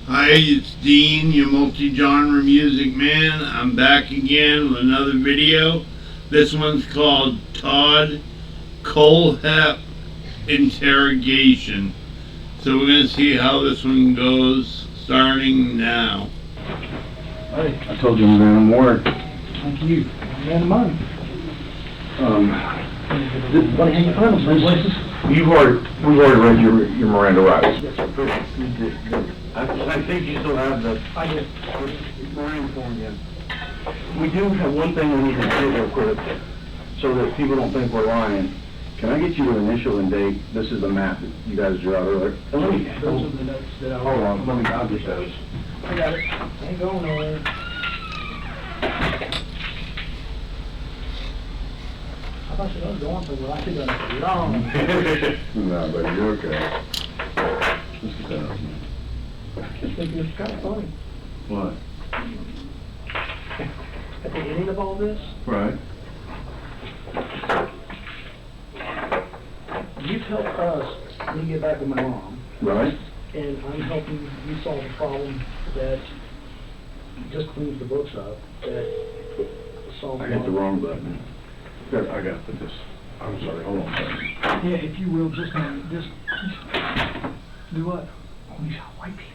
Hi, it's Dean, your multi-genre music man. I'm back again with another video. This one's called Todd Kohlhepp Interrogation. So we're going to see how this one goes starting now. Hey, I told you I'm going to work. Thank you. Man of mine. What do you find those places? We've already read your Miranda rights. Yes, sir. I think you still have the. I did. Miranda form again. We do have one thing we need to say real quick, so that people don't think we're lying. Can I get you to initial and date? This is the map that you guys drew out earlier. Those are the notes that I Hold on, let me, I'll get those. I got it. Ain't going nowhere. I thought I was going somewhere. I should have done it long. No, but you're okay. Let's get that up. Just thinking it's kind of funny. What? At the ending of all this, Right. you've helped us me get back with my mom, Right? and I'm helping you solve a problem that just cleans the books up, that solves. I hit the wrong button. Here, I got to put this. I'm sorry, hold on a second. Yeah, if you will, just do what? Oh, these are white people.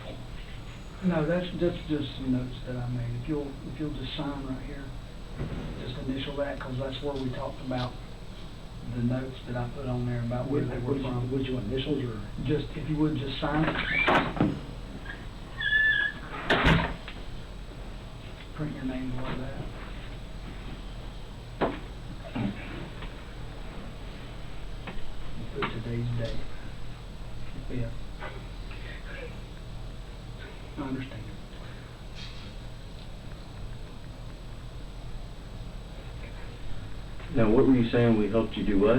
No, that's just notes that I made. If you'll just sign right here, just initial that, because that's where we talked about the notes that I put on there about where they were from. Would you initials or just, if you would, just sign it? Print your name below that. Put today's date. Yeah. I understand. Now, what were you saying? We helped you do what?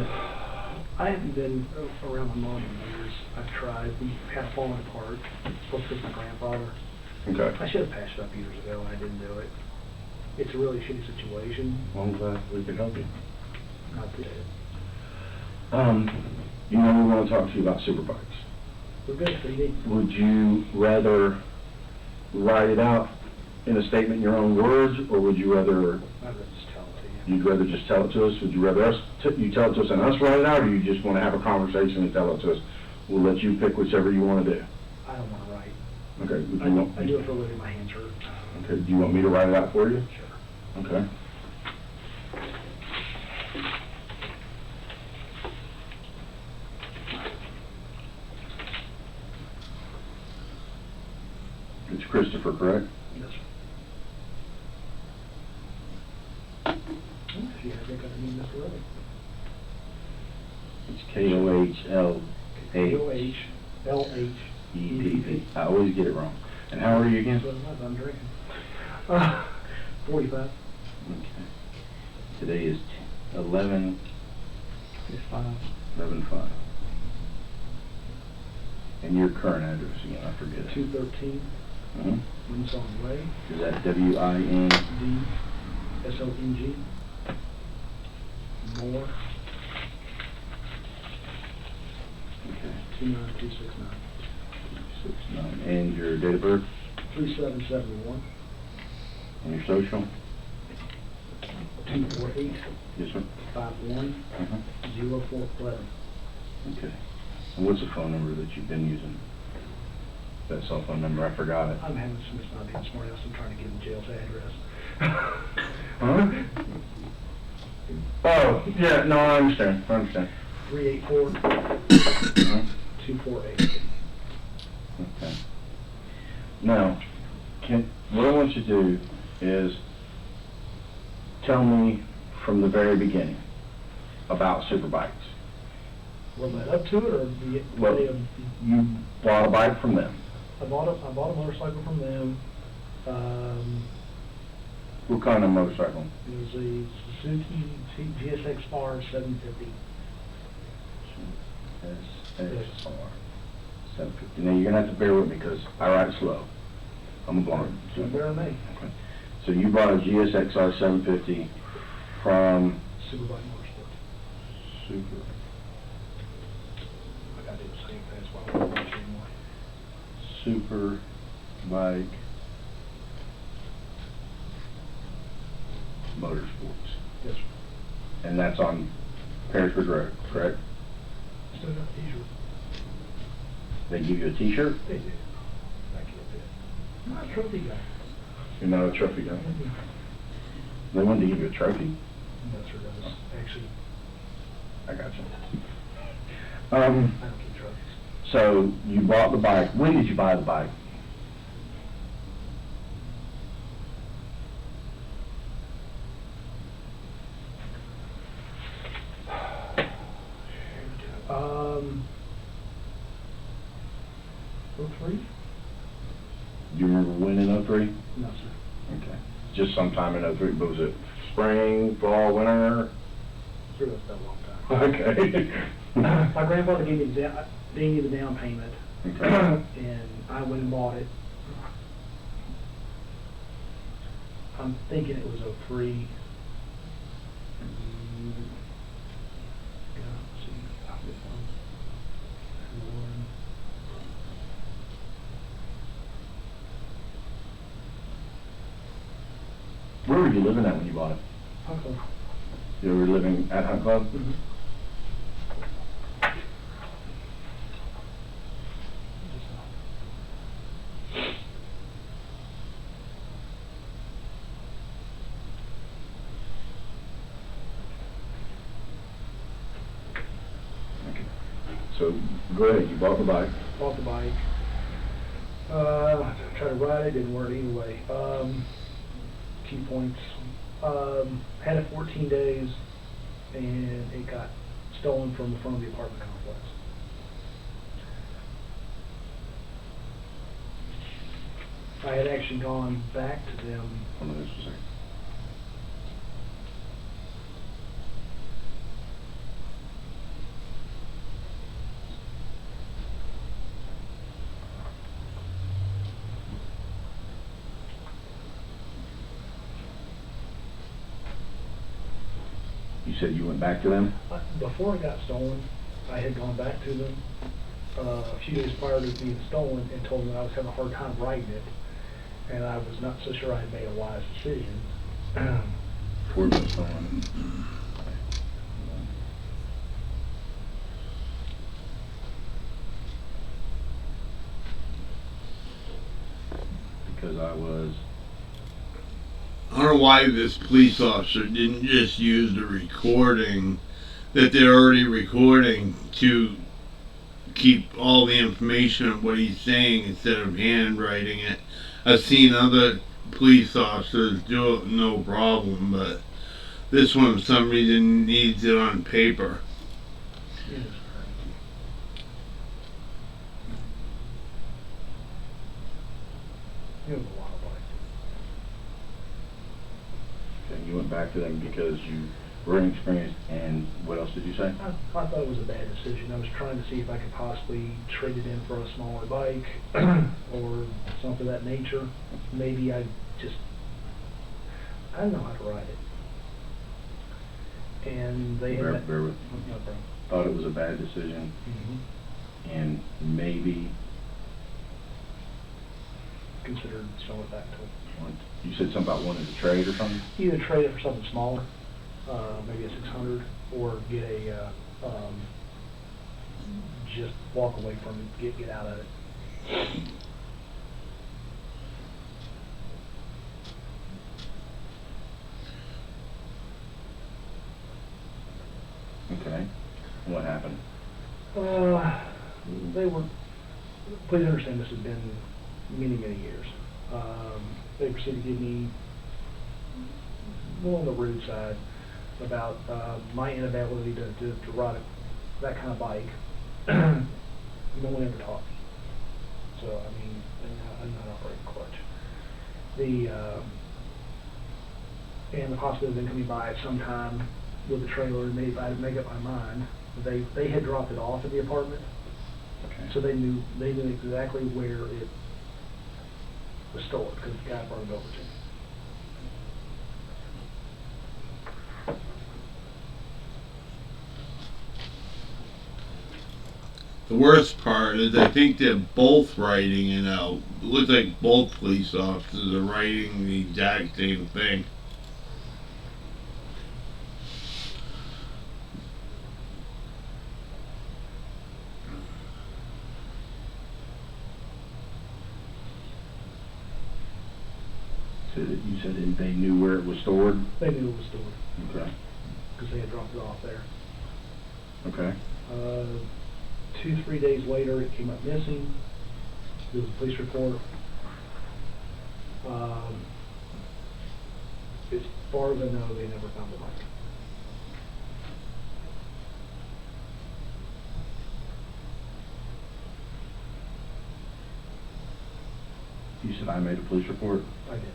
I haven't been around my mom in years. I've tried. We have fallen apart. Supposed to be my grandfather. Okay. I should have patched up years ago and I didn't do it. It's a really shitty situation. Well, I'm glad we could help you. Not today. You know we want to talk to you about super bikes. We're good. What do you need? Would you rather write it out in a statement in your own words, or would you rather, I'd rather just tell it to you. you'd rather just tell it to us? Would you rather you tell it to us and us write it out, or you just want to have a conversation and tell it to us? We'll let you pick whichever you want to do. I don't want to write. Okay. Would you want, I do it for a living. My hands hurt. okay. Do you want me to write it out for you? Sure. Okay. It's Christopher, correct? Yes, sir. She had to think I need Mr. Rubin. It's Kohlhepp. Kohlhepp. I always get it wrong. And how are you again? That's what I'm drinking. 45. Okay. Today is 11/5. And your current address again, I forget it. 213 Winsong Way. Is that W-I-N? D-S-O-N-G. More. Okay. 29269. 69. And your date of birth? 3771. And your social? 248 Yes, sir. 51 Uh-huh. 0411. Okay. And what's the phone number that you've been using? That cell phone number, I forgot it. I'm having some not being smart else. I'm trying to give him jail's address. Huh? Oh, yeah, no, I understand. 384 Uh-huh. 248. Okay. Now, what I want you to do is tell me from the very beginning about super bikes. Well, led up to it, or the Well, day of? you bought a bike from them. I bought a motorcycle from them. What kind of motorcycle? It was a Suzuki GSX-R 750. SXR 750. Now, you're going to have to bear with me because I ride slow. I'm a blind. So bear with me. Okay. So you bought a GSX-R 750 from Superbike Motorsports. Super. I gotta do the same thing, that's why I don't watch anymore. Super Bike Motorsports. Yes, sir. And that's on Perrysburg Road, correct? Still got the t-shirt. They give you a t-shirt? They do. I can't fit. I'm not a trophy guy. You're not a trophy guy? They wanted to give you a trophy? No, sir, that was actually, I got you. I don't get trophies. So you bought the bike. When did you buy the bike? Oh, 03? Do you remember when in '03? No, sir. Okay. Just sometime in '03, but was it spring, fall, winter? Sure, that's been a long time. Okay. My grandfather gave me the down payment, Okay. and I went and bought it. I'm thinking it was 03. Let's see. This one. Where were you living at when you bought it? Okay. You were living at Hunt Club? Mhm. Okay. So, go ahead, you bought the bike. Bought the bike. Tried to ride it, didn't work either way. Key points. Had it 14 days, and it got stolen from the front of the apartment complex. I had actually gone back to them. Hold on just a second. You said you went back to them? Before it got stolen, I had gone back to them a few days prior to it being stolen and told them I was having a hard time writing it, and I was not so sure I had made a wise decision. Before it was stolen. Because I was... I don't know why this police officer didn't just use the recording that they're already recording to keep all the information of what he's saying instead of handwriting it. I've seen other police officers do it no problem, but this one for some reason needs it on paper. Yes. It was a lot of bikes. And you went back to them because you were inexperienced, and what else did you say? I thought it was a bad decision. I was trying to see if I could possibly trade it in for a smaller bike or something of that nature. Maybe I don't know how to ride it. And they Bear had... with me. No problem. Thought it was a bad decision, Mm-hmm. and maybe, Considered selling it back to them. you said something about wanting to trade or something? Either trade it for something smaller, maybe a 600, or get a, just walk away from it, get out of it. Okay. What happened? They were, please understand this has been many, many years. They proceeded to give me more on the rude side about my inability to ride that kind of bike. No one ever taught me. So, I mean, I'm not operating clutch. And the possibility of them coming by at some time with a trailer, and maybe I'd make up my mind. They had dropped it off at the apartment, Okay. so they knew exactly where it was stored, because the guy brought it over to me. The worst part is I think they're both writing it out. It looks like both police officers are writing the exact same thing. So that you said that they knew where it was stored? They knew it was stored, Okay. because they had dropped it off there. Okay. 2-3 days later, it came up missing. There was a police report. As far as I know, they never found the bike. You said I made a police report? I did.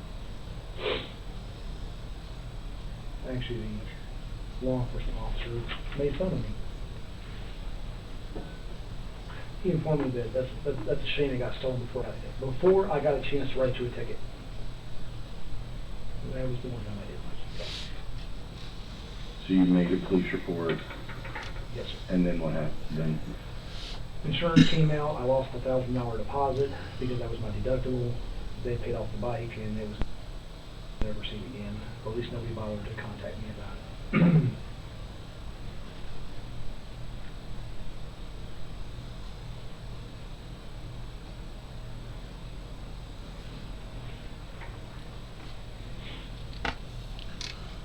Actually, the law enforcement officer made fun of me. He informed me that that's a shame it got stolen before I got a chance to write you a ticket. That was the one time I didn't like. So you made a police report, Yes, sir. and then what happened? Then Insurance came out, I lost $1,000 deposit because that was my deductible. They paid off the bike and it was never seen again, or at least nobody bothered to contact me about it.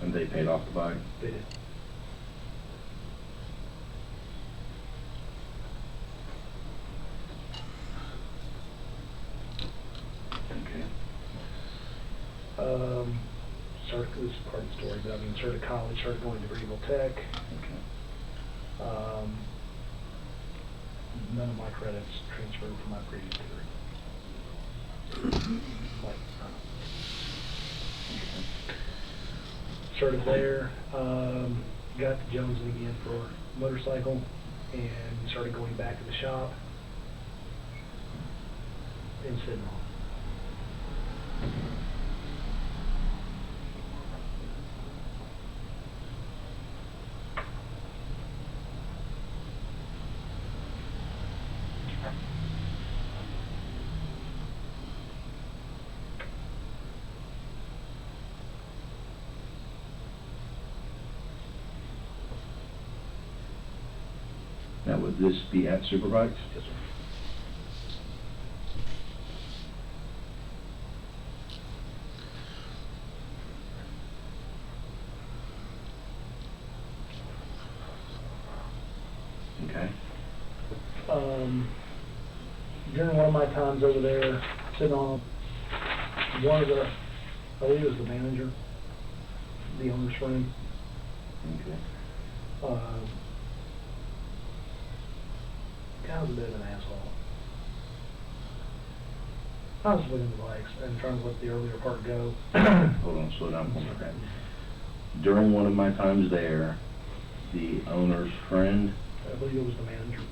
and they paid off the bike? They did. Okay. Started, this is part of the story, but I mean, started college, started going to Greenville Tech. Okay. None of my credits transferred from my previous degree. Like, started there, got to Jonesing again for a motorcycle, and started going back to the shop and sitting on. Now, would this be at Superbikes? Yes, sir. Okay. During one of my times over there, sitting on one of the, I believe it was the manager, the owner's friend. Okay. Guy was a bit of an asshole. I was looking at the bikes and trying to let the earlier part go. Hold on, slow down for me. During one of my times there, the owner's friend, I believe it was the manager.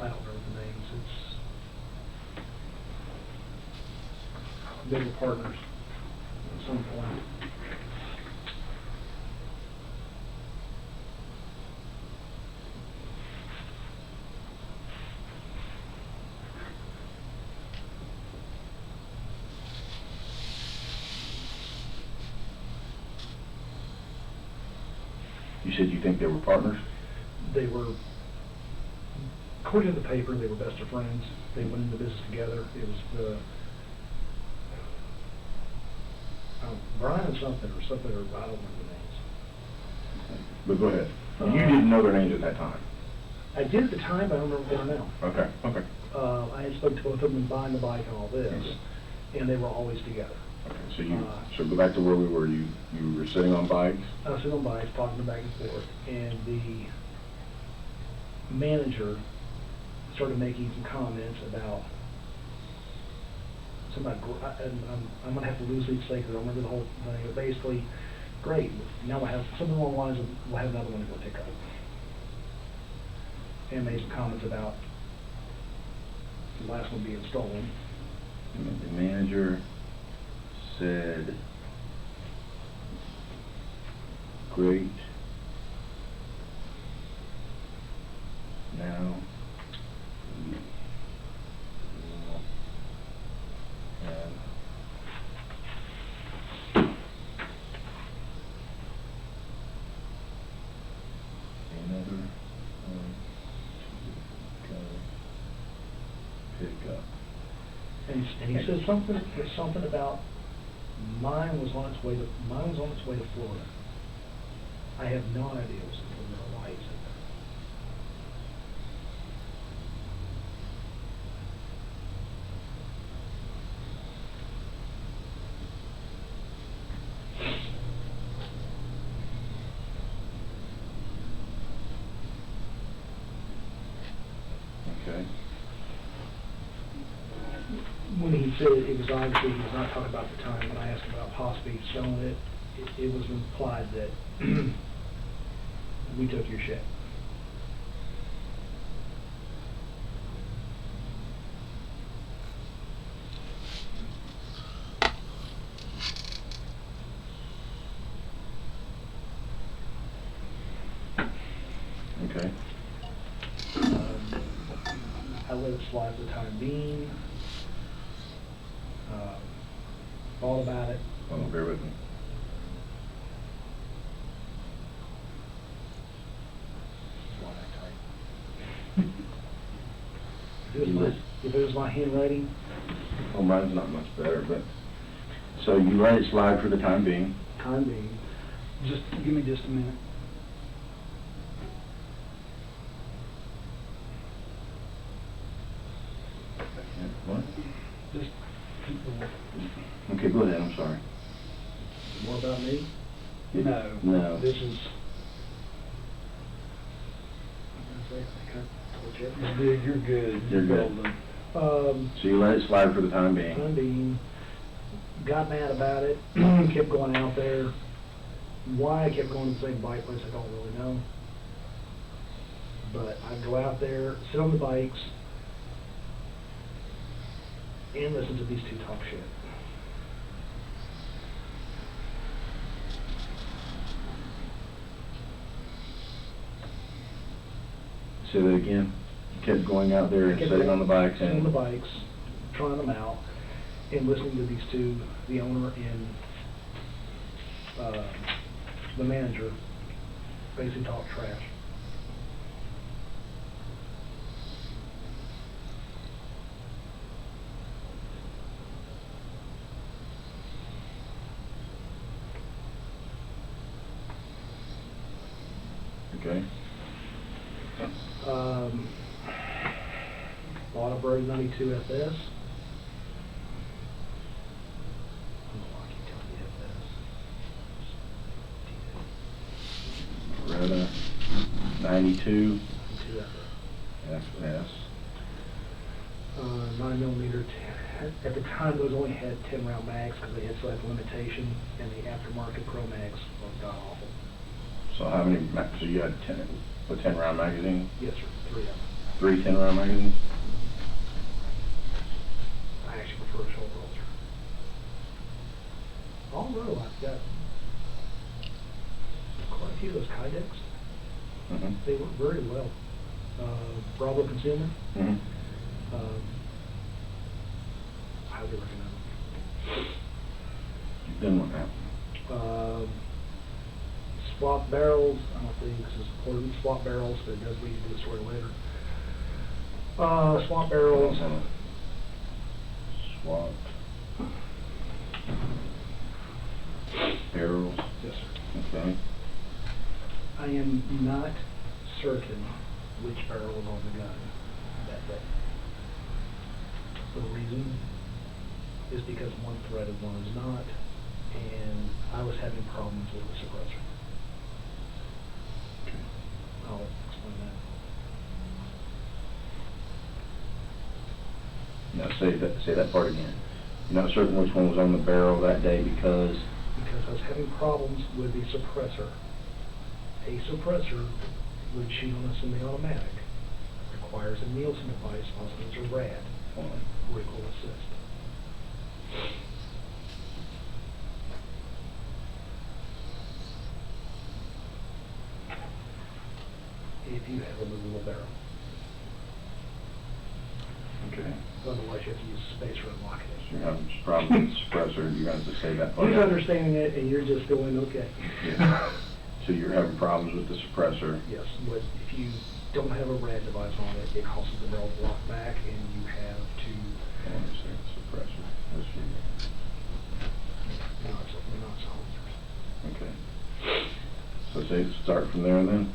I don't remember the names. They were partners at some point. you said you think they were partners? They were, according to the paper, they were best of friends. They went into business together. It was the Brian something or something, or I don't remember the names. But go ahead. You didn't know their names at that time? I did at the time, but I don't remember what they are now. Okay, okay. I had spoken to both of them buying the bike and all this, and they were always together. Okay, so so go back to where we were. You were sitting on bikes? I was sitting on bikes, talking them back and forth, and the manager started making some comments about somebody, and I'm going to have to loosely say because I don't remember the whole thing, but basically, great, now I have something along the lines of, we'll have another one to go pick up. And made some comments about the last one being stolen. And the manager said, great. pick up. And he said something about mine was on its way to Florida. I have no idea why he said that. Okay. When he said it was obviously, he was not talking about the time when I asked about possibly selling it, it was implied that we took your shed. Okay. I let it slide for the time being. Thought about it. Hold on, bear with me. If it was my handwriting, Oh, mine's not much better, but, so you let it slide for the time being. just give me just a minute. What? Just keep going. Okay, go ahead, I'm sorry. More about me? No. This is. I told you. Dude, you're good. You're good. golden. So you let it slide for the time being. Time being, got mad about it, kept going out there. Why I kept going to the same bike place, I don't really know. But I'd go out there, sit on the bikes, and listen to these two talk shit. Say that again. You kept going out there and Kept sitting on the bikes Sitting on and... the bikes, trying them out, and listening to these two, the owner and the manager, basically talk trash. Okay. Bought a Bird 92 FS. I don't know why I keep telling you FS. Beretta 92 92 FS. FS. 9mm. At the time, those only had 10 round mags because they had select limitation, and the aftermarket Pro Mags were god awful. So how many, so you had 10 round magazine? Yes, sir. 3 of them. 3 10 round magazines? I actually prefer a shoulder holster. Although I've got quite a few of those Kydex. Mm-hmm. They work very well. Bravo Consumer. Mm-hmm. Highly recommend them. You've done one now. Swap barrels. I don't think this is important. Swap barrels, but it does lead to the story later. Swap barrels. Swap barrels. Yes, sir. Okay. I am not certain which barrel was on the gun that day. The reason is because one threaded, one is not, and I was having problems with the suppressor. Okay. I'll explain that. Now say that part again. You're not certain which one was on the barrel that day because... Because I was having problems with the suppressor. A suppressor would shoot on a semi-automatic. Requires a Nielsen device, also it's a RAD, recoil assist. If you have a movable barrel. Okay. Otherwise you have to use a spacer and lock it So in. you're having problems with the suppressor, you're going to have to say that part. He's understanding it and you're just going, okay. Yeah. So you're having problems with the suppressor. Yes, but if you don't have a RAD device on it, it causes the barrel to lock back and you have say start from there then?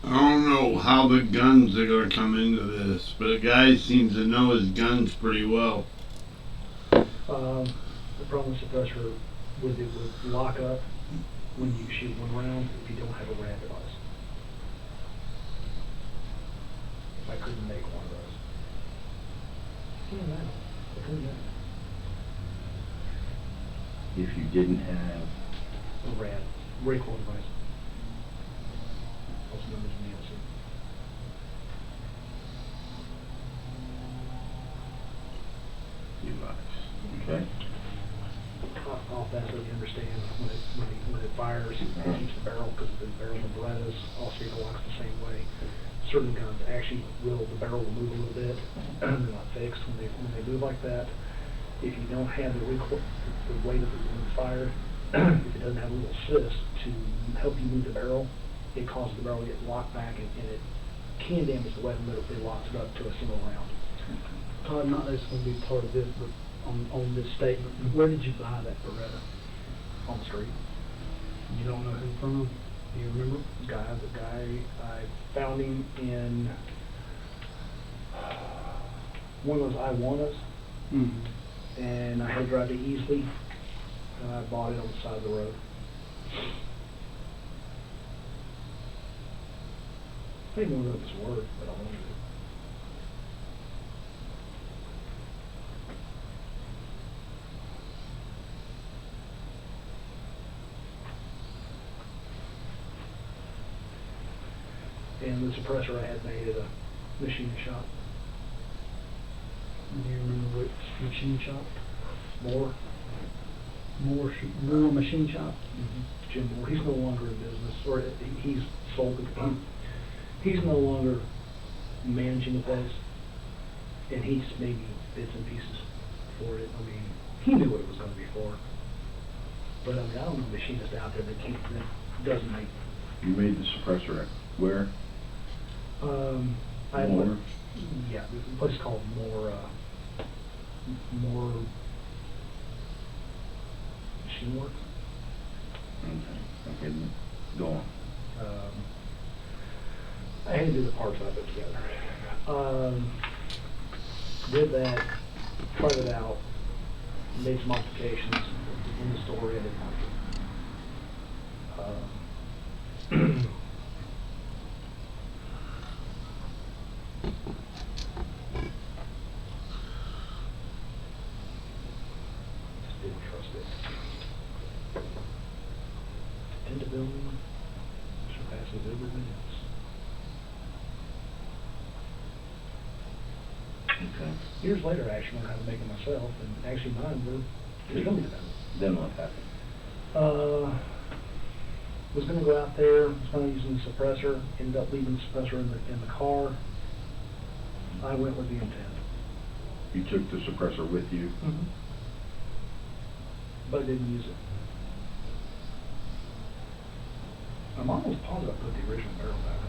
I don't know how the guns are gonna come into this, but a guy seems to know his guns pretty well. The problem with suppressor with it would lock up when you shoot one round if you don't have a rad device. I couldn't make one of those. I couldn't make If you didn't have, a rad recoil device. Also known as an ELC. okay, I'll absolutely understand when it fires, it keeps the barrel, because the barrel of Berettas also locks the same way. Certain guns actually the barrel will move a little bit, they're not fixed when they move like that. If you don't have the weight of the gun fired, if it doesn't have a little assist to help you move the barrel, it causes the barrel to get locked back, and it can damage the weapon, but it locks it up to a single round. Todd, not that it's gonna be part of this, but on this statement, where did you buy that Beretta? On the street. You don't know who from? Do you remember? The guy, I found him in one of those Iwanas, Mm-hmm. and I had to drive to Easley, and I bought it on the side of the road. I didn't know what it was worth, but I wanted it. And the suppressor I had made at a machine shop. Do you remember which machine shop? Moore. Moore Machine Shop? Jim Moore. He's no longer in business, or he's sold the, he's no longer managing the place, and he's maybe bits and pieces for it. I mean, he knew what it was going to be for. But I mean, I don't know a machinist out there that doesn't make. you made the suppressor at where? I had Moore? Yeah, the place called Moore Machine Works. Okay, go on. I had to do the parts I put together. Did that, tried it out, made some modifications in the store, I didn't like it. Just didn't trust it. Dependability surpasses everything else. Okay. Years later, I actually learned how to make it myself, and actually mine were really good. Then what happened? Was going to go out there, was going to use the suppressor, ended up leaving the suppressor in the car. I went with the intent. You took the suppressor with you? But I didn't use it. I'm almost positive I put the original barrel back on.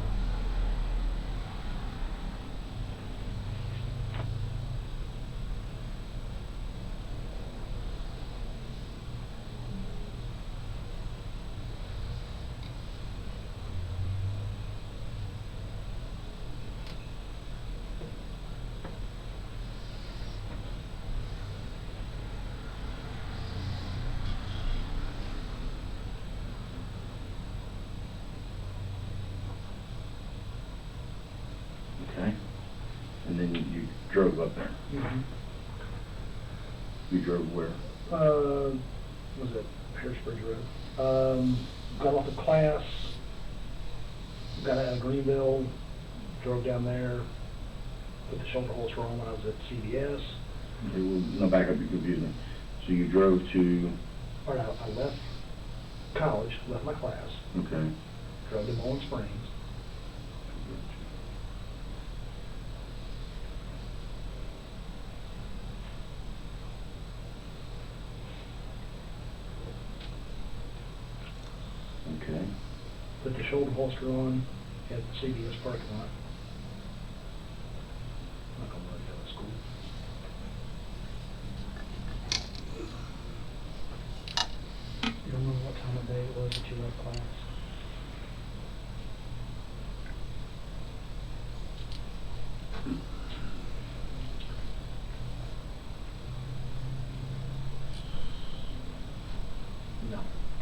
Okay. And then you drove up there. You drove where? Was it Harrisburg Road? Got off of class, got out of Greenville, drove down there, put the shoulder holster on when I was at CVS. Okay, well, no, back up, you're confusing me. So you drove to, Or I left college, left my class, okay. drove to Bowling Springs. Okay. Put the shoulder holster on at the CVS parking lot. Not gonna run down to school. You remember what time of day it was that you left class?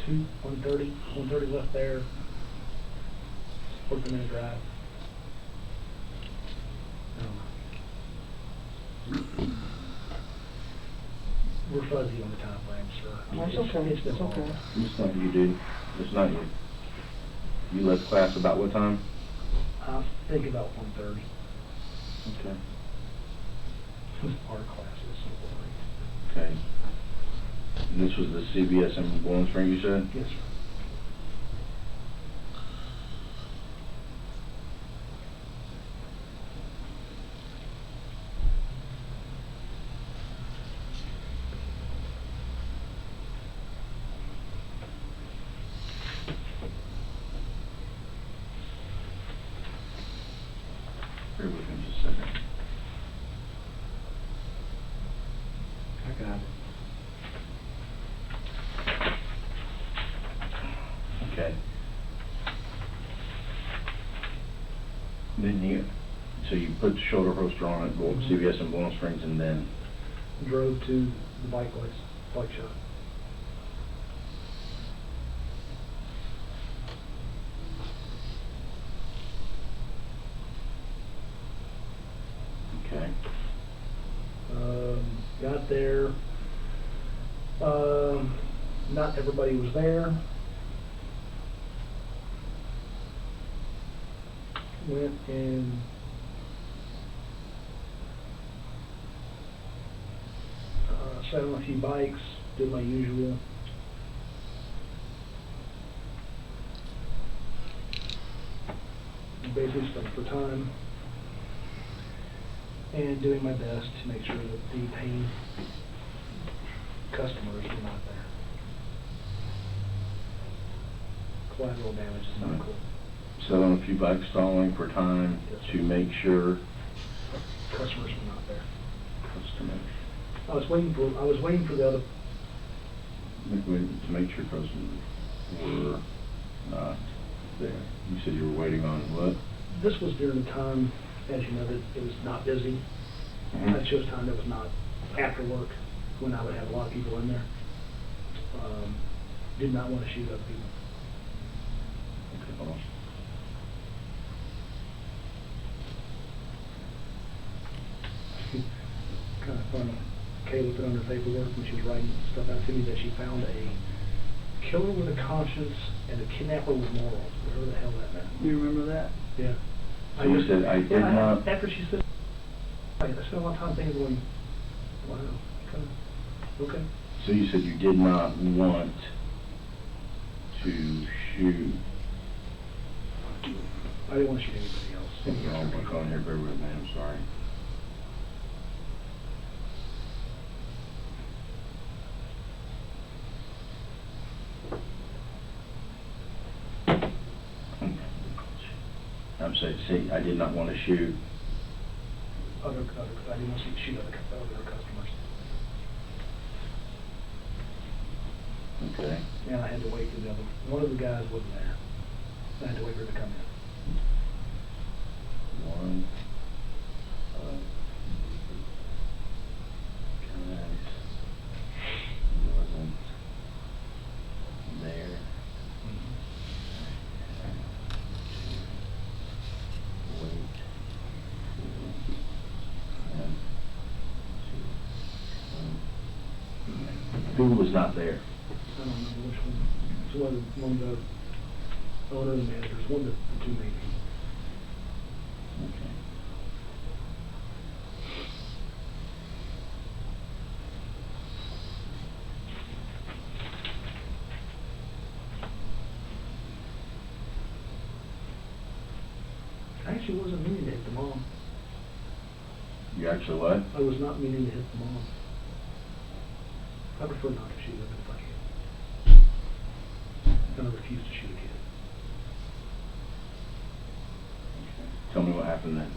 130 left there. 40-minute drive. I don't know. We're fuzzy on the time frame, sir. That's It's- okay, it's been it's long. okay. It's not you, dude. It's not you. You left class about what time? I think about 1:30. Okay. Our class is so boring. Okay. And this was the CVS in Bowling Spring, you said? Yes, sir. Bear with me just a second. I got it. Okay. Then so you put the shoulder holster on it, go up to CVS in Bowling Springs, and then, Drove to the bike place, bike shop. okay. Got there. Not everybody was there. Went and sat on a few bikes, did my usual. Basically stuff for time. And doing my best to make sure that the paying customers were not there. Collateral damage is not cool. Sat on a few bikes stalling for time Yes, to sir. make sure Customers were not there. customers, I was waiting for the other, to make sure customers were not there. You said you were waiting on what? this was during the time, as you know, that it was not busy. Mhm. I chose time that was not after work, when I would have a lot of people in there. Did not want to shoot other people. Okay, hold on. Kind of funny. Kayla put on her paperwork when she was writing stuff out to me that she found a killer with a conscience and a kidnapper with morals, whatever the hell that meant. You remember that? Yeah. So you said, "I did not-" After she said, I spent a lot of time thinking, going, wow, okay. So you said you did not want to shoot. I didn't want to shoot anybody else. Something wrong with my phone here, bear with me, I'm sorry. I'm saying, see, I did not want to shoot. I didn't want to shoot other customers. Okay. And I had to wait for the other, one of the guys wasn't there. I had to wait for her to come in. One of guys wasn't there. Wait for him to come. Who was not there? I don't remember which one. It's one of the owner and managers, one of the two main people. Okay. I actually wasn't meaning to hit the mom. You actually what? I was not meaning to hit the mom. I prefer not to shoot women if I can. And I refuse to shoot a kid. Tell me what happened then.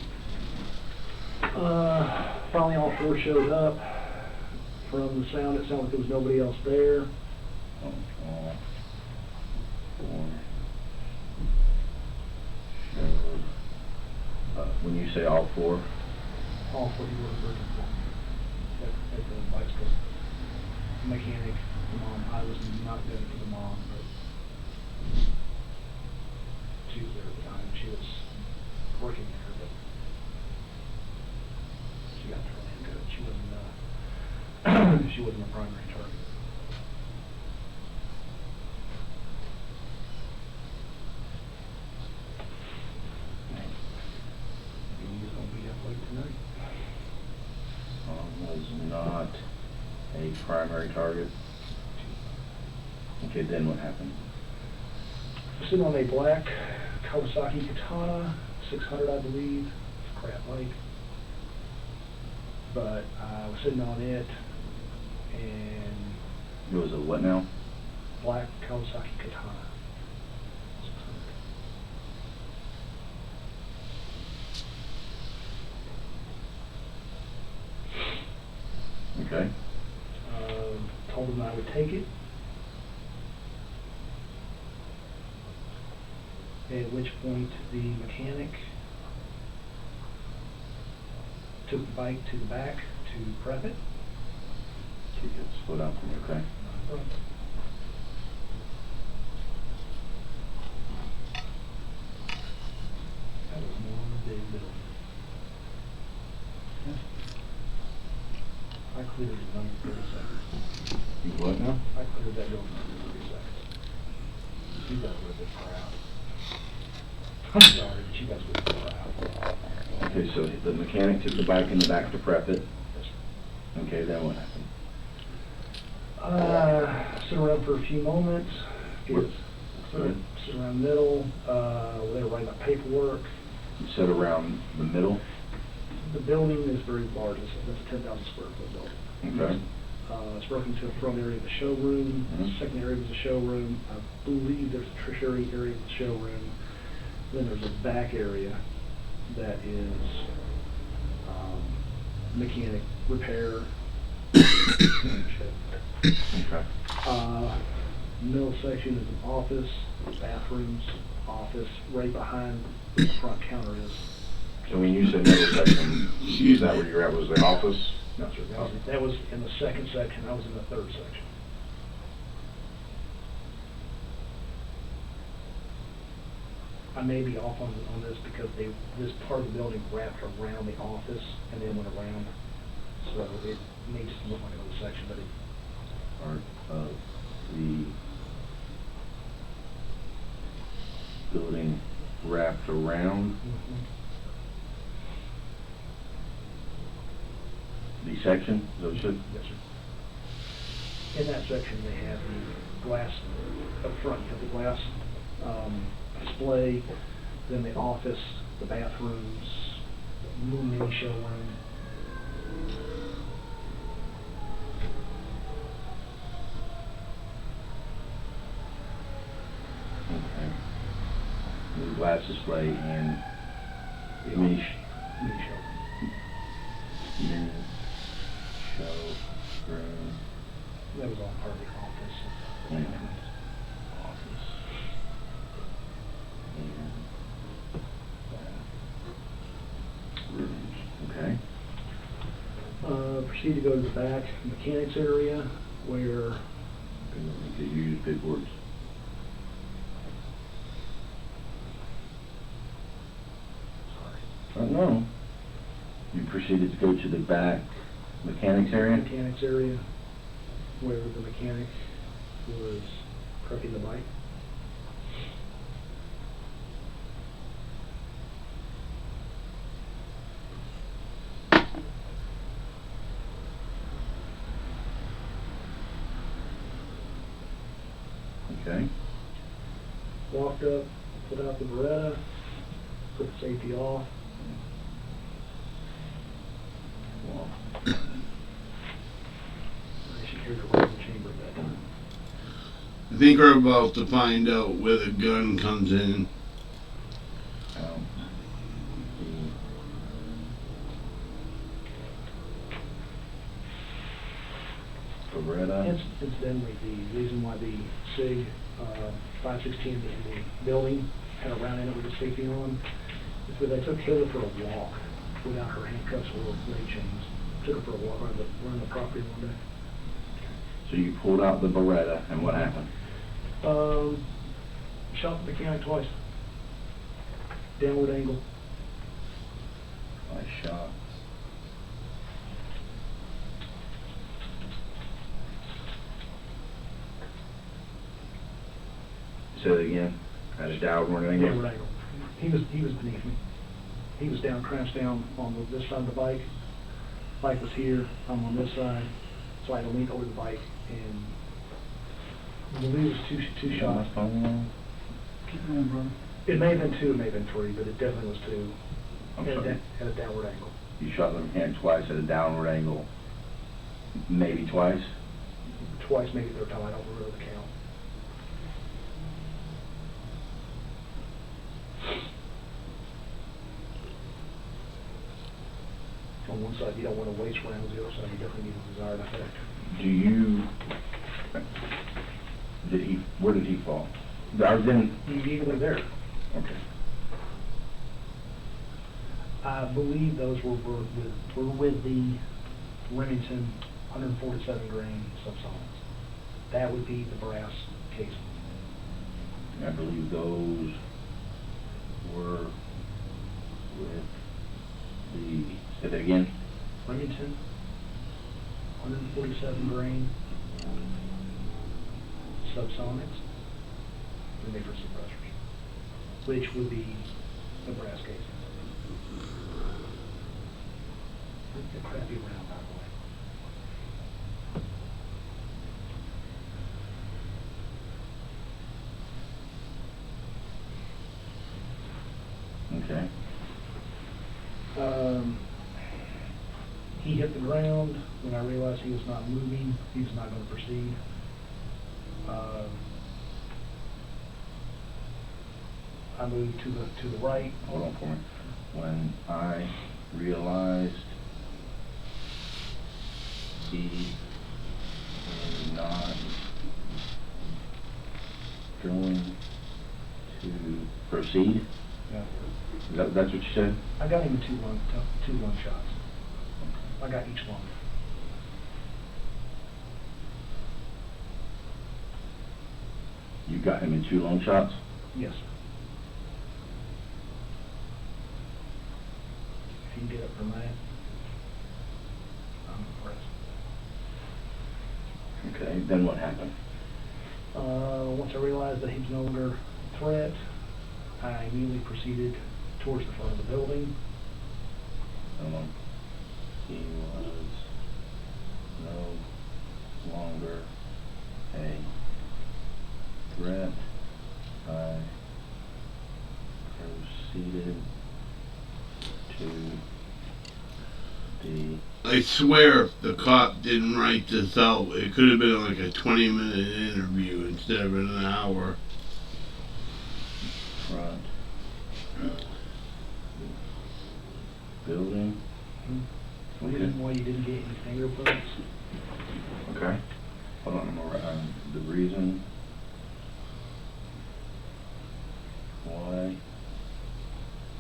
Finally all four showed up. From the sound, it sounded like there was nobody else there. All four showed. When you say all four, All four people were working for at the bike store. Mechanic, the mom. I was not good for the mom, but she was there at the time, she was working there, but she got thrown into it. She wasn't, she wasn't a primary target. He's gonna be up late tonight. Was not a primary target. Okay, then what happened? Sitting on a black Kawasaki Katana, 600 I believe, it's a crap bike. But I was sitting on it, and It was a what now? black Kawasaki Katana, 600. Okay. Told him I would take it. At which point the mechanic took the bike to the back to prep it. Keep it split up. Okay. That was one big building. I cleared it in under 30 seconds. You what now? I cleared that building in under 30 seconds. You guys would have been proud. I'm sorry, but you guys would have been proud. Okay, so the mechanic took the bike in the back to prep it. Okay, then what happened? Sit around for a few moments. Good. Sit around the middle. They were writing up paperwork. You said around the middle. The building is very large. It's a 10,000 square foot building. Okay. It's broken into a front area of the showroom. Mhm. Second area was a showroom. I believe there's a tertiary area of the showroom. Then there's a back area that is mechanic repair. Okay. Middle section is an office, bathrooms, office. Right behind where the front counter is. So when you said middle section, is that where you're at? Was the office? No, sir. That was in the second section. I was in the third section. I may be off on this because this part of the building wrapped around the office and then went around. So it may just look like another section, but it. Part of the building wrapped around the section? Is that what you said? Yes, sir. In that section, they have the glass up front. You have the glass display, then the office, the bathrooms, little mini showroom. Okay. The glass display and The mini mini showroom. mini showroom. That was all part of the office. Office. Okay. Proceed to go to the back mechanics area where You use big words. No. You proceeded to go to the back mechanics area? mechanics area where the mechanic was prepping the bike. Okay. Walked up, put out the Beretta, put the safety off. Well, I should hear the rifle chamber at that time. I think we're about to find out where the gun comes in. um, the Beretta. Incidentally, the reason why the SIG 516 in the building had a round in it with the safety on is that I took Hilda for a walk without her handcuffs or leg chains. Took her for a walk around the property one day. So you pulled out the Beretta, and what happened? Shot the mechanic twice. downward angle. Nice shot. Say it again. At a downward angle. Downward angle. He was beneath me. He was down, crouched down on this side of the bike. Bike was here, I'm on this side, so I had to lean over the bike, and I believe it was two shots. Keep going, brother. It may have been two, it may have been three, but it definitely was two. I'm At sorry. a downward angle. You shot them hand twice at a downward angle. Maybe twice. Twice, maybe third time, I don't remember the count. On one side, you don't want to waste rounds, the other side, you definitely need a desired effect. Where did he fall? I was in. Immediately there. Okay. I believe those were with the Remington 147 grain subsonics. That would be the brass casing. I believe those were with the, say that again? Remington 147 grain subsonics. They're made for suppressors, which would be the brass casing. A crappy round, by the way. Okay. He hit the ground. When I realized he was not moving, he was not going to proceed. I moved to the right. Hold on for me. When I realized he was not going to proceed, Yeah. that's what you said? I got him in two lung shots. I got each lung. You got him in 2 long shots? Yes, sir. If you get up from that, I'm impressed. Okay, then what happened? Once I realized that he was no longer a threat, I immediately proceeded towards the front of the building. He was no longer a threat. I proceeded to the... I swear if the cop didn't write this out, it could have been like a 20-minute interview instead of an hour. front building. Reason why you didn't get any fingerprints? Okay. Hold on, I'm gonna write the reason why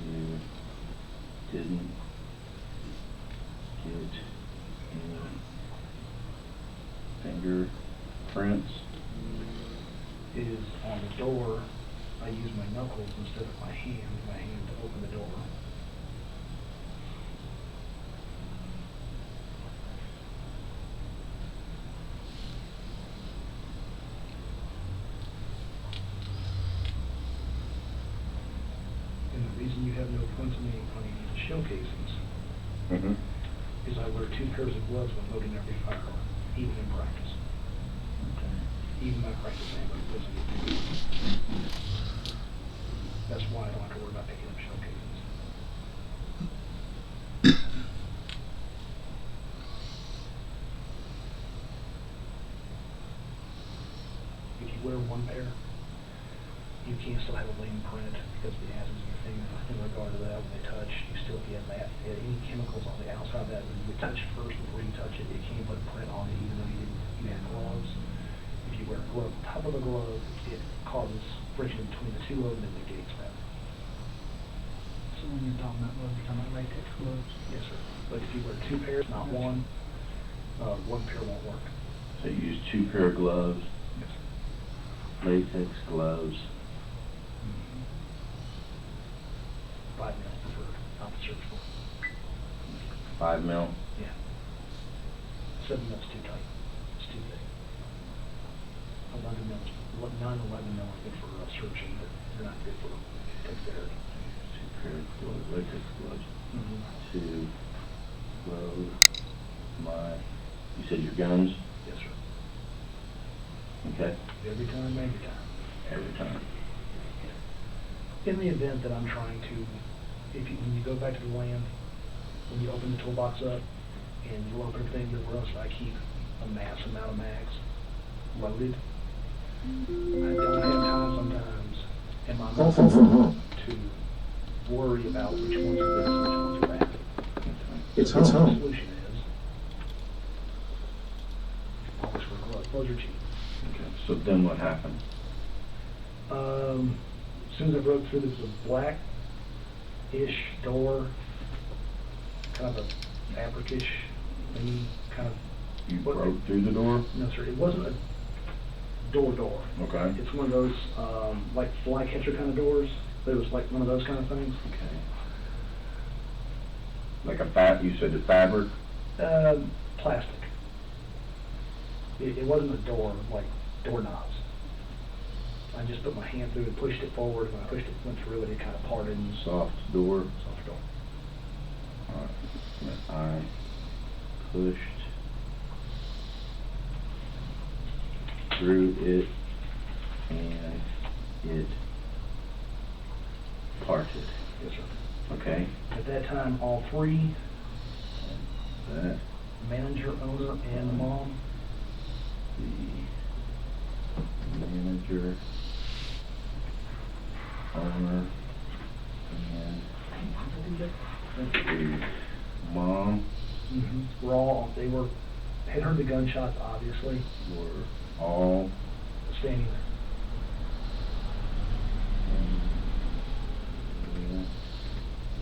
you didn't get any fingerprints Is on the door, I use my knuckles instead of my hand to open the door. And the reason you have no points on any of the shell casings Mm-hmm. is I wear 2 pairs of gloves when loading every firearm, even in practice. Okay. Even my practice ammo doesn't get big. That's why I don't have to worry about picking up shell casings. If you wear 1 pair, you can still have a lean print because of the acids in your finger. In regard to that, when they touch, you still get that. Any chemicals on the outside of that, when you touch first before you touch it, it can put a print on it even though you have gloves. If you wear a glove on top of the glove, it causes friction between the 2 of them and negates that. So when you're talking about gloves, you're talking about latex gloves? Yes, sir. But if you wear 2 pairs, not 1, 1 pair won't work. So you use 2 pair of gloves, Yes, sir. latex gloves. 5 mil? Yeah. 7 mil's too tight. It's too thick. 11 mil, 9-11 mil are good for searching, but they're not good for dexterity. Two pair of gloves, latex gloves. To load my, you said your guns? Yes, sir. Okay. Every time, every time. Every time. In the event that I'm trying to, when you go back to the land, when you open the toolbox up and you open everything, you'll realize I keep a mass amount of mags loaded. I don't have time sometimes in my mind to worry about which ones are this and which ones are that. It's The home. solution is always wear gloves. Gloves are cheap. Okay, so then what happened? As soon as I broke through, there was a black-ish door, kind of a fabric-ish thingy, kind of. You broke through the door? No, sir, it wasn't a door. Okay. It's one of those, like flycatcher kind of doors. It was like one of those kind of things. Okay. Like you said the fabric? Plastic. It wasn't a door, like doorknobs. I just put my hand through and pushed it forward. When I pushed it, went through it, it kind of parted. Soft door? Soft door. Alright. I pushed through it and it parted. Yes, sir. Okay. At that time, all three, That manager, owner, and the mom, the manager, owner, and the mom had heard the gunshots, obviously, were all standing there.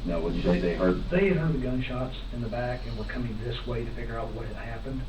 Now, what did you say they heard? They had heard the gunshots in the back and were coming this way to figure out what had happened.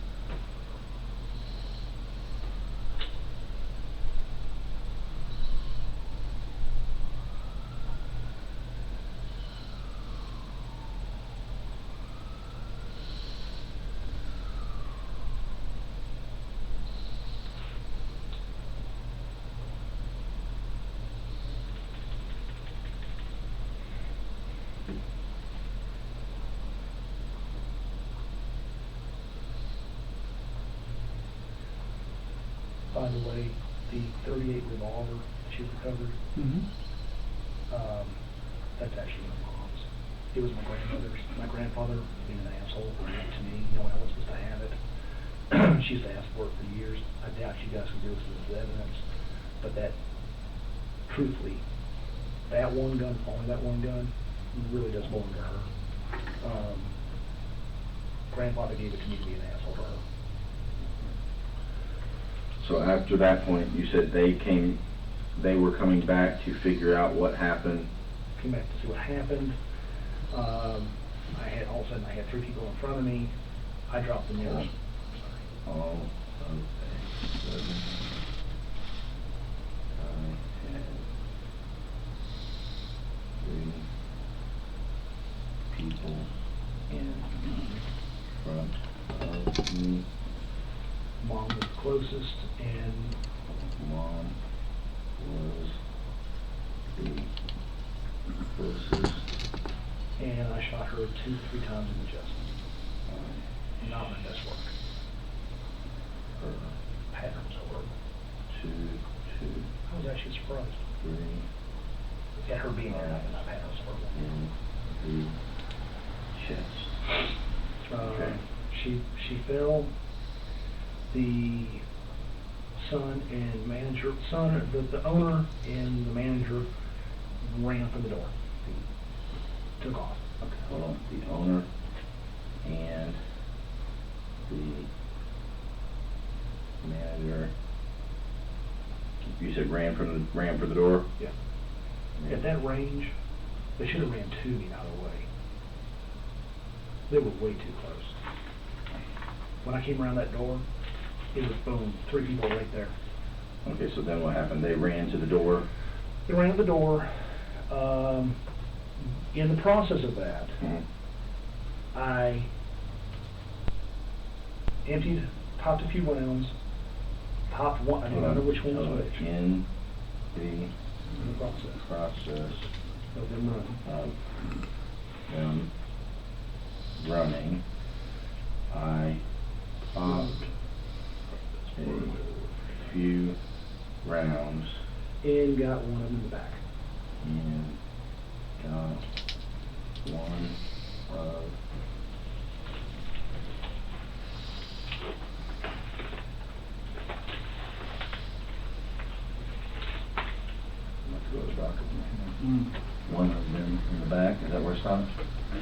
By the way, the .38 revolver that she recovered, that's actually my mom's. It was my grandmother's. My grandfather, being an asshole, gave it to me, knowing I wasn't supposed to have it. She used to ask for it for years. I doubt you guys can do this as evidence, but that, truthfully, that one gun, only that one gun, really does belong to her. Grandfather gave it to me to be an asshole to her. So after that point, you said they were coming back to figure out what happened. Came back to see what happened. All of a sudden I had three people in front of me. I dropped the mirrors. All of a sudden, I had three people in front of me. Mom was closest, and Mom was the closest. and I shot her 2 to 3 times in the chest. Not my best work. Her Patterns are horrible. 2, 2, I was actually surprised 3 at her being there. My patterns were horrible. in the chest. Okay. She fell. The the owner and the manager ran for the door. Took off. Okay, hold on. The owner and the manager. You said ran for the door? Yeah. At that range, they should have ran to me either way. They were way too close. When I came around that door, it was boom, 3 people right there. Okay, so then what happened? They ran to the door? They ran to the door. In the process of that, Mhm. I emptied, popped a few rounds, popped one, I don't remember which one was which. In In the the process of them running. of them running, I popped a few rounds And got one of them in the back. and got one of let's go to the docket. One of them in the back, is that where it stops?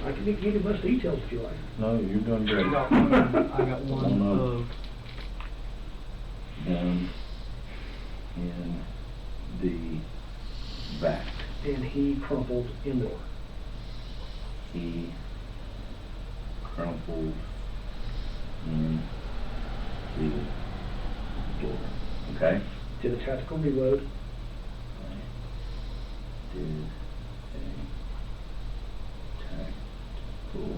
I can give you less details if you like. No, you're doing great. I got one One of, them in the back. And he crumpled in the door. He crumpled in the door. Okay? Did a tactical reload. I did a tactical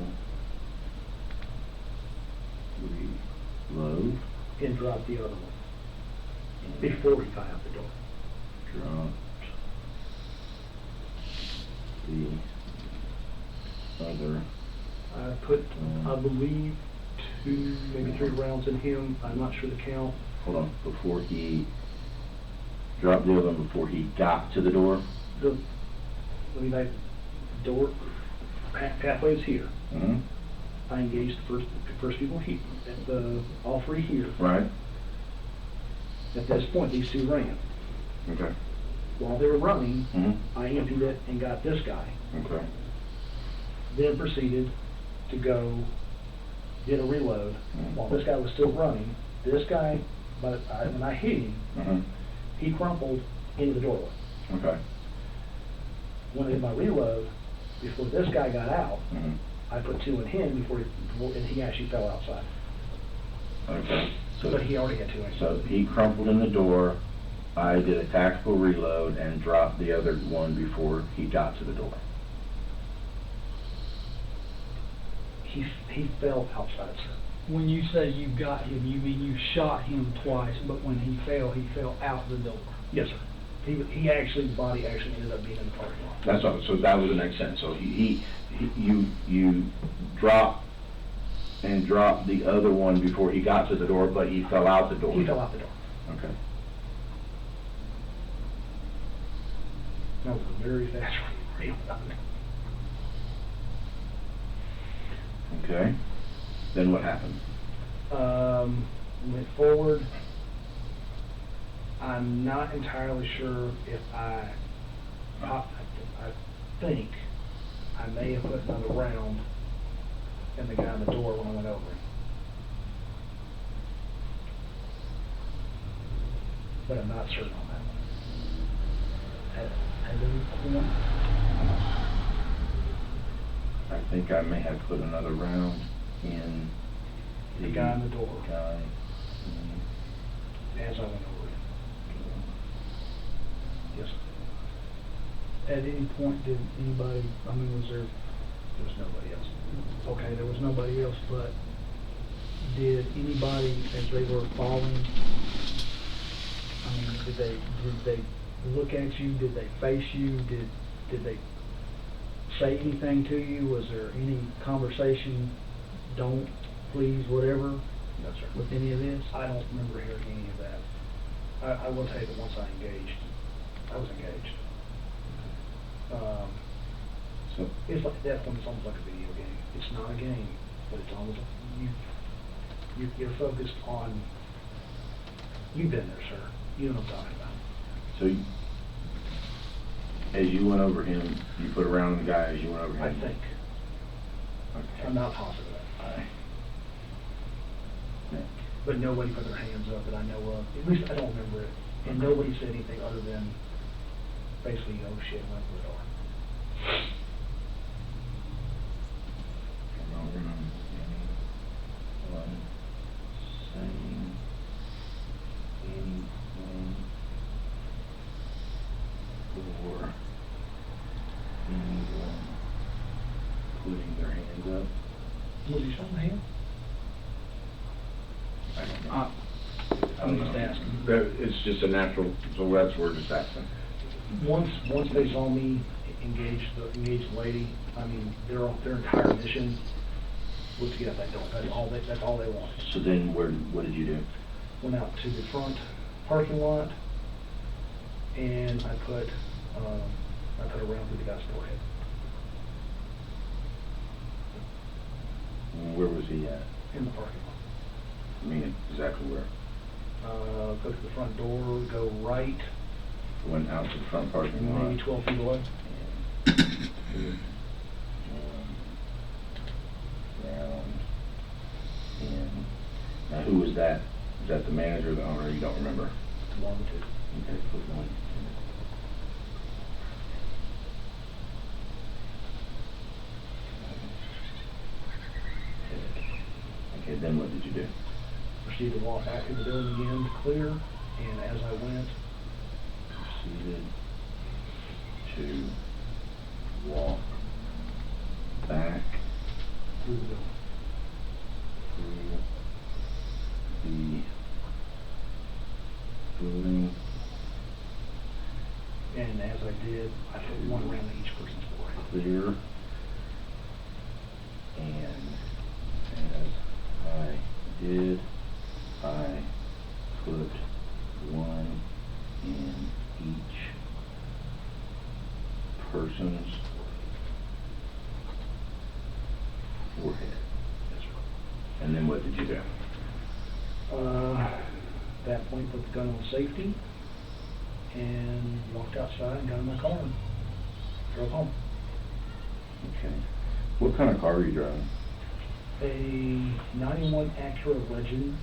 reload. And dropped the other one And before he got out the door. dropped the other. I put, I believe, 2, maybe 3 rounds in him. I'm not sure the count. Hold on, before he dropped the other one, before he got to the door. The, let me back, door, pathway is here. Mm-hmm. I engaged the first people here, all 3 here. Right. At this point, these 2 ran. Okay. While they were running, Mm-hmm. I emptied it and got this guy. Okay. Then proceeded to go, did a reload. Mhm. While this guy was still running, this guy, when I hit him, Mm-hmm. he crumpled into the doorway. Okay. When I did my reload, before this guy got out, Mm-hmm. I put 2 in him and he actually fell outside. Okay. But he already had 2 in. So he crumpled in the door. I did a tactical reload and dropped the other one before he got to the door. He fell outside, sir. when you say you got him, you mean you shot him twice, but when he fell out the door. Yes, sir. He actually, the body actually ended up being in the parking lot. That's all, so that was the next sentence. So you dropped the other one before he got to the door, but he fell out the door. He fell out the door. Okay. That was a very fast reload. Okay. Then what happened? Went forward. I'm not entirely sure if I think I may have put another round in the guy in the door when I went over him. But I'm not certain on that one. At any point, I think I may have put another round in The guy in the door. Guy As I went over him. Yes, sir. at any point, did anybody, was there, There was nobody else. okay, there was nobody else, but did anybody, as they were falling, did they look at you, did they face you, did they say anything to you? Was there any conversation, don't, please, whatever, No, sir. with any of this? I don't remember hearing any of that. I will tell you that once I was engaged. So It's like, that one's almost like a video game. It's not a game, but it's almost, you're focused on, you've been there, sir. You know what I'm talking about. So as you went over him, you put a round in the guy as you went over him? I think. Okay. I'm not positive of that. All right. Yeah. But nobody put their hands up that I know of. At least I don't remember it. And nobody said anything other than basically, oh shit, went for the door. I don't remember anyone saying anything or anyone putting their hands up. Was he shot in the hand? I'm just asking. It's just a natural, so that's where we're just asking. Once they saw me engage the lady, I mean, their entire mission was to get out that door. That's all they wanted. So then what did you do? Went out to the front parking lot, and I put a round through the guy's forehead. Where was he at? In the parking lot. I mean, exactly where? Go to the front door, go right, Went out to the front parking lot. maybe 12 feet away. Round in. Now, who was that? Was that the manager or the owner? You don't remember? One, two. Okay, put one. Okay, then what did you do? Proceeded to walk back to the building again to clear, and as I went, Proceeded to walk back through the building. through the building. And as I did, I put one around each person's forehead. Clear. And as I did, I put one in each person's forehead. That's right. And then what did you do? At that point, put the gun on safety and walked outside and got in my car and drove home. Okay. What kind of car were you driving? A 91 Acura Legend,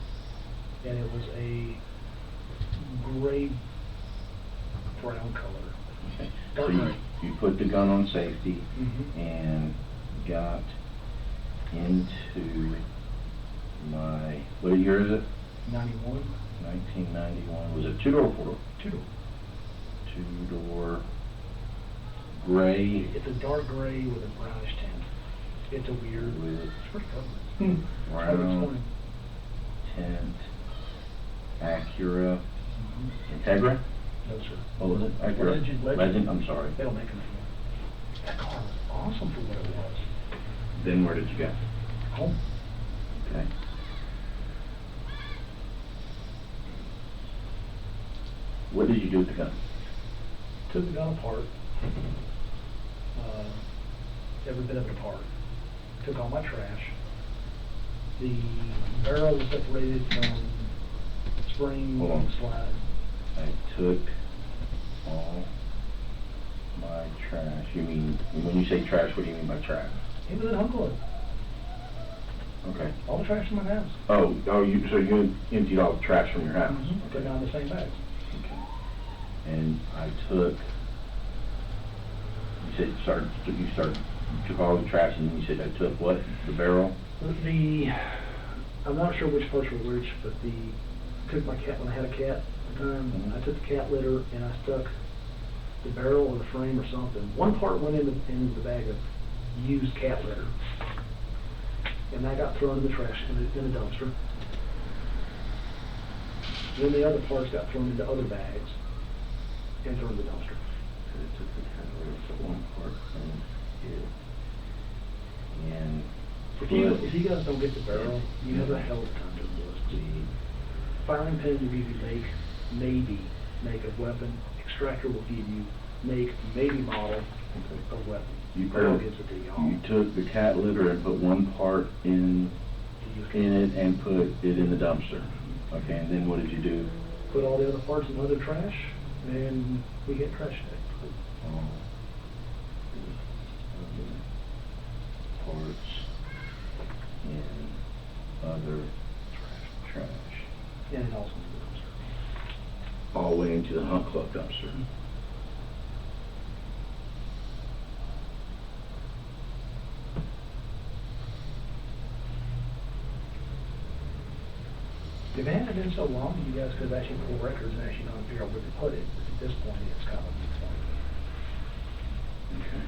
and it was a gray brown color. Okay. Dark So gray. you put the gun on safety Mhm. and got into my, what year is it? 91, 1991. Was it two-door or four-door? two-door. Two-door gray It's a dark gray with a brownish tint. It's a weird, with it's pretty cool. brown tint Acura Mhm. Integra? No, sir. What was it? Acura? Legend. I'm sorry. They don't make them anymore. That car was awesome for what it was. Then where did you go? Home. Okay. What did you do with the gun? Took the gun apart. Every bit of it apart. Took all my trash. The barrel was separated from spring Hold on. slide. I took all my trash. You mean, when you say trash, what do you mean by trash? It was in Hunkwood. Okay. All the trash in my house. So you emptied all the trash from your house? I put it down in the same bags. Okay. And I took, you said you took all the trash and then you said I took what? The barrel? I'm not sure which parts were which, but took my cat, when I had a cat at the time, Mhm. I took the cat litter and I stuck the barrel or the frame or something. One part went in the bag of used cat litter. And that got thrown in the trash, in the dumpster. Then the other parts got thrown into other bags and thrown in the dumpster. So I took the cat litter, so one part from it. And If you guys don't get the barrel, you have a hell of a time doing this. The firing pin will give you maybe make a weapon. Extractor will give you maybe model of weapon. Barrel gives it to y'all. you took the cat litter and put one part in it and put it in the dumpster. Okay, and then what did you do? Put all the other parts in other trash, and we get trash day. All the other parts in other trash. And it also into the dumpster. All the way into the Hunt Club dumpster. If it hadn't been so long, you guys could have actually pulled records and actually not figure out where to put it. But at this point, it's kind of a moot point. Okay.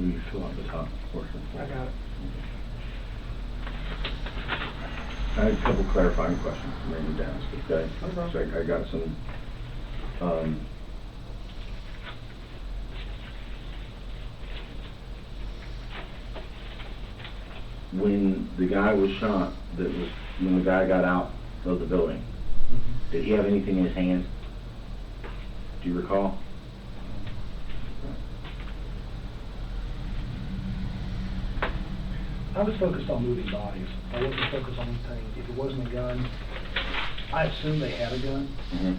You fill out the top portion. I got it. I had a couple clarifying questions for Randy to ask, okay? Okay. So I got some, when the guy was shot, when the guy got out of the building, Mhm. did he have anything in his hand? Do you recall? I was focused on moving bodies. I wasn't focused on anything. If it wasn't a gun, I assumed they had a gun. Mm-hmm.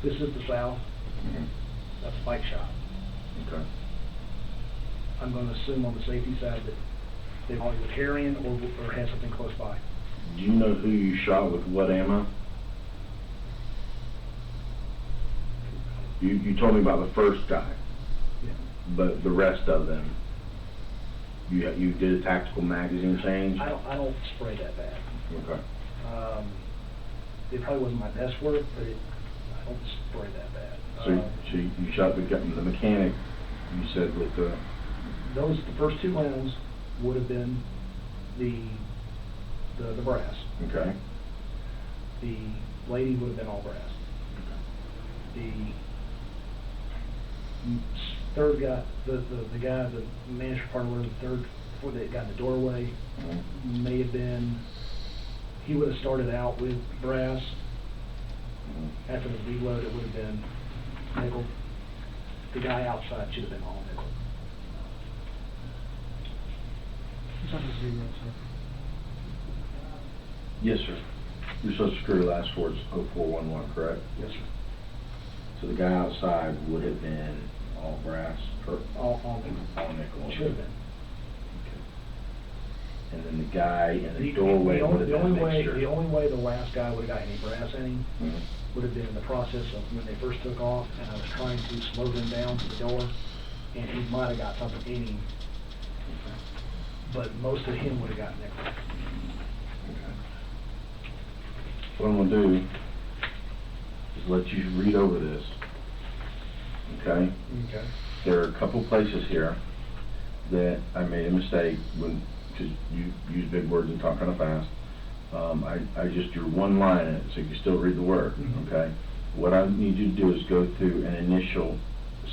This is the South. Mm-hmm. That's a bike shop. Okay. I'm going to assume on the safety side that they probably were carrying or had something close by. Do you know who you shot with what ammo? You told me about the first guy, Yeah. but the rest of them, you did a tactical magazine change? I don't spray that bad. Okay. It probably wasn't my best work, but I don't spray that bad. So you shot the mechanic, you said with the... The first two rounds would have been the brass. Okay. The lady would have been all brass. The third guy, the guy, the manager part of the third, before they got in the doorway, Mm-hmm. may have been, he would have started out with brass. Mm-hmm. After the reload, it would have been nickel. The guy outside should have been all nickel. Yes, sir. Your social security last four is 0411, correct? Yes, sir. So the guy outside would have been all brass? All nickel. All nickel. Should have been. And then the guy in the doorway would have been a mixture. The only way the last guy would have got any brass in him Mhm. would have been in the process of when they first took off, and I was trying to slow them down to the door, and he might have got something in him, but most of him would have got nickel. Okay. What I'm gonna do is let you read over this, okay? Okay. There are a couple places here that I made a mistake when, because you use big words and talk kind of fast. I just drew one line in it, so you can still read the word, Mhm. okay? What I need you to do is go through and initial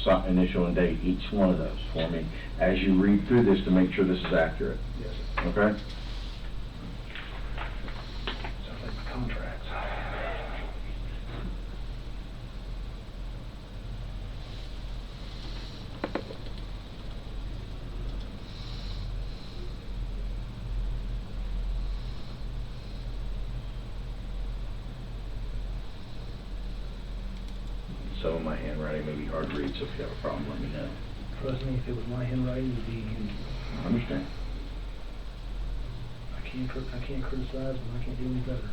and date each one of those for me as you read through this to make sure this is accurate, Yes, sir. okay? Sounds like my contracts. Some of my handwriting may be hard to read, so if you have a problem, let me know. Trust me, if it was my handwriting, it would be in. I understand. I can't criticize when I can't do any better.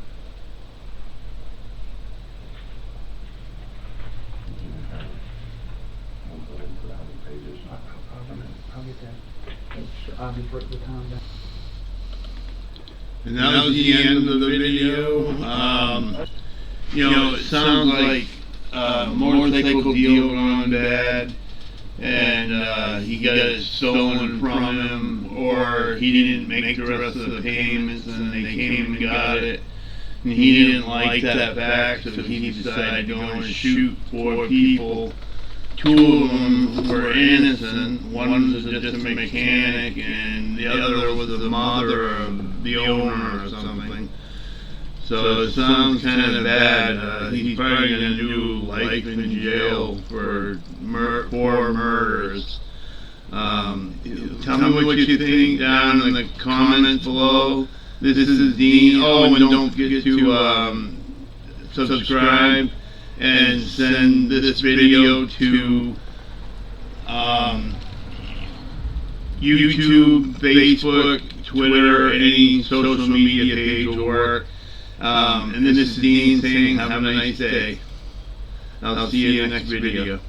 We'll go ahead and put how many pages. I'll get that. I'll be for the time back. And that was the end of the video. It sounds like motorcycle deal gone bad, and he got it stolen from him, or he didn't make the rest of the payments, and they came and got it. And he didn't like that fact, so he decided to go and shoot 4 people. 2 of them were innocent. One was just a mechanic, and the other was the mother of the owner or something. So it sounds kind of bad. He's probably going to do life in jail for 4 murders. Tell me what you think down in the comments below. This is Dean. Oh, and don't forget to subscribe and send this video to YouTube, Facebook, Twitter, any social media page will work. And this is Dean saying have a nice day. I'll see you in the next video.